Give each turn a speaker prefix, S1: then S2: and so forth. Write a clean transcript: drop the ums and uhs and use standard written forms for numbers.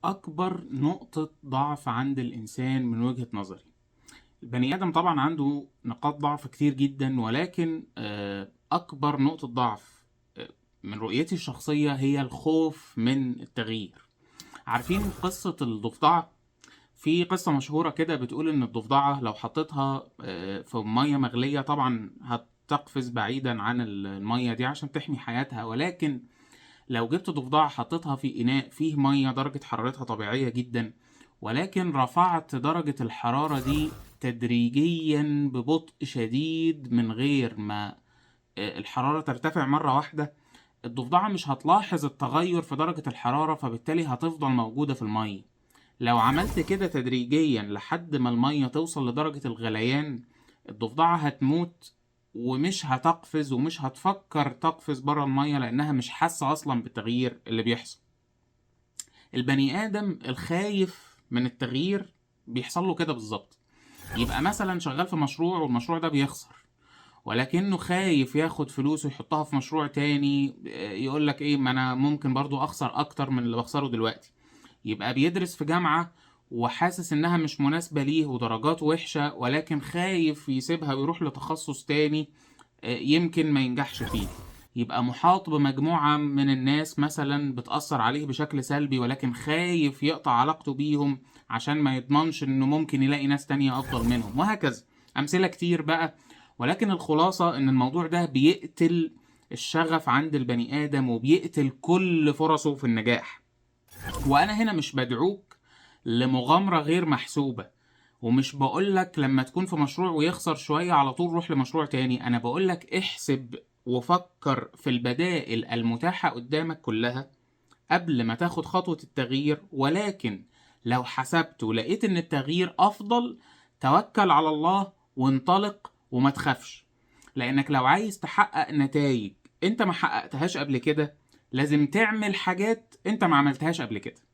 S1: أكبر نقطة ضعف عند الإنسان من وجهة نظري. البني آدم طبعا عنده نقاط ضعف كتير جدا، ولكن أكبر نقطة ضعف من رؤيتي الشخصية هي الخوف من التغيير. عارفين قصة الضفدعة؟ في قصة مشهورة كده بتقول إن الضفدعة لو حطيتها في مية مغلية طبعا هتقفز بعيدا عن المية دي عشان تحمي حياتها، ولكن لو جبت ضفدعة حطيتها في إناء فيه مية درجة حرارتها طبيعية جدا، ولكن رفعت درجة الحرارة دي تدريجيا ببطء شديد من غير ما الحرارة ترتفع مرة واحدة، الضفدعة مش هتلاحظ التغير في درجة الحرارة، فبالتالي هتفضل موجودة في المية. لو عملت كده تدريجيا لحد ما المية توصل لدرجة الغليان، الضفدعة هتموت ومش هتقفز ومش هتفكر تقفز برا المية لأنها مش حاسة أصلا بالتغيير اللي بيحصل. البني آدم الخايف من التغيير بيحصل له كده بالظبط. يبقى مثلا شغال في مشروع والمشروع ده بيخسر، ولكنه خايف ياخد فلوس ويحطها في مشروع تاني، يقولك ايه، ما انا ممكن برضو اخسر اكتر من اللي بخسره دلوقتي. يبقى بيدرس في جامعة وحاسس انها مش مناسبة ليه ودرجاته وحشة، ولكن خايف يسيبها ويروح لتخصص تاني يمكن ما ينجحش فيه. يبقى محاط بمجموعة من الناس مثلا بتأثر عليه بشكل سلبي، ولكن خايف يقطع علاقته بيهم عشان ما يضمنش انه ممكن يلاقي ناس تانية افضل منهم، وهكذا. امثلة كتير بقى. ولكن الخلاصة ان الموضوع ده بيقتل الشغف عند البني ادم وبيقتل كل فرصه في النجاح. وانا هنا مش بدعوك لمغامرة غير محسوبة، ومش بقولك لما تكون في مشروع ويخسر شوية على طول روح لمشروع تاني. انا بقولك احسب وفكر في البدائل المتاحة قدامك كلها قبل ما تاخد خطوة التغيير، ولكن لو حسبت ولقيت ان التغيير افضل، توكل على الله وانطلق وما تخافش. لانك لو عايز تحقق نتائج انت ما حققتهاش قبل كده، لازم تعمل حاجات انت ما عملتهاش قبل كده.